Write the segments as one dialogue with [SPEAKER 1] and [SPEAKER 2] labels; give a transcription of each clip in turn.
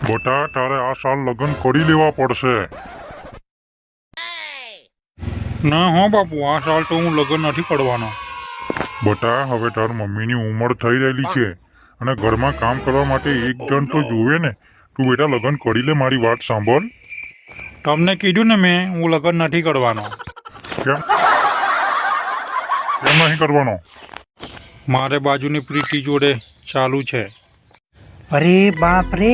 [SPEAKER 1] બેટા તારે આ સાલ લગ્ન કરી લેવા પડશે.
[SPEAKER 2] ના હો બાપુ, આ સાલ તો હું લગ્ન નથી કરવાનો.
[SPEAKER 1] બેટા હવે તાર મમ્મીની ઉંમર થઈ રહેલી છે અને ઘરમાં કામ કરવા માટે એક જણ તો જોવે ને. તું બેટા લગ્ન કરી લે, મારી વાત સાંભળ.
[SPEAKER 2] તમને કીધું ને મેં, હું લગ્ન નથી કરવાનો.
[SPEAKER 1] કેમ કેમ નહીં કરવાનો?
[SPEAKER 2] મારે બાજુની પ્રીતિ જોડે ચાલુ છે.
[SPEAKER 3] અરે બાપ રે,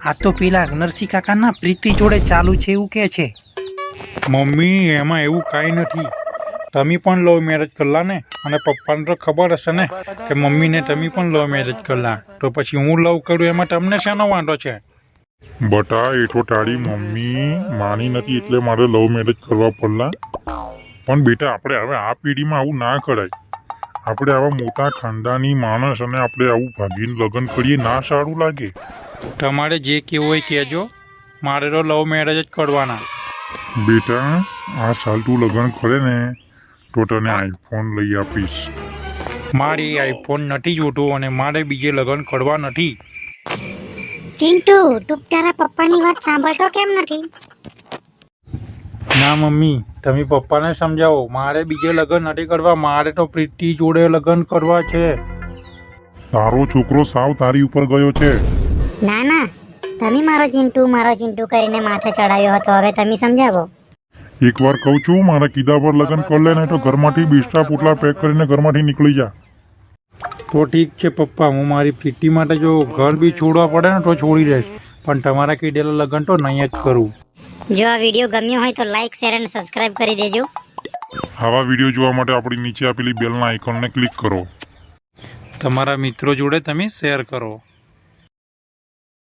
[SPEAKER 3] આ તો પેલા નરસિંહ કાકાના પ્રીતિ જોડે ચાલુ છે એવું કે છે.
[SPEAKER 2] મમ્મી એમાં એવું કાંઈ નથી. તમે પણ લવ મેરેજ કરલા ને, અને પપ્પાને તો ખબર હશે ને કે મમ્મીને તમે પણ લવ મેરેજ કરલા, તો પછી હું લવ કરું એમાં તમને શેનો વાંધો છે?
[SPEAKER 1] બેટા એ તો તારી મમ્મી માની નથી એટલે મારે લવ મેરેજ કરવા પડલા. પણ બેટા આપણે હવે આ પેઢીમાં આવું ના કરાય. આપણે આવા મોટા ખાનદાની માણસ અને આપણે આવું ભાગીને લગ્ન કરીએ ના સારું લાગે.
[SPEAKER 2] તમારે જે કહેવું હોય કહેજો, મારે તો લવ મેરેજ જ કરવાના.
[SPEAKER 1] બેટા આ સાલ તું લગ્ન કરે ને તો તને આઈફોન લઈ આપીશ.
[SPEAKER 2] મારી આઈફોન નથી જોતું અને મારે બીજે લગ્ન કરવા નથી.
[SPEAKER 4] ચિંટુ, તું તારા પપ્પાની વાત સાંભળતો કેમ નથી?
[SPEAKER 2] ના મમ્મી, તમે પપ્પાને સમજાવો, મારે બીજે લગ્ન નથી કરવા, મારે તો પ્રીતિ જોડે લગ્ન કરવા છે.
[SPEAKER 1] તારો છોકરો સાવ તારી ઉપર ગયો છે.
[SPEAKER 4] ના ના, તમે મારો ચિંટુ કરીને માથે ચડાવ્યો હતો, હવે તમે સમજાવો.
[SPEAKER 1] એકવાર કહું છું, મારા કીધા પર લગ્ન કર લે, નહીં તો ઘરમાંથી બિસ્ટા પોટલા પેક કરીને ઘરમાંથી નીકળી જા.
[SPEAKER 2] તો ઠીક છે પપ્પા, હું મારી પ્રીતિ માટે જો ઘર બી છોડવા પડે ને તો છોડી દઈશ, પણ તમારા કીધેલા લગ્ન તો નહીં જ કરું.
[SPEAKER 4] જો આ વિડીયો ગમ્યો હોય તો લાઈક, શેર અને સબસ્ક્રાઇબ કરી દેજો.
[SPEAKER 1] આવા વિડીયો જોવા માટે આપણી નીચે આપેલી બેલના આઇકોનને ક્લિક કરો.
[SPEAKER 2] તમારા મિત્રો જોડે તમે શેર કરો.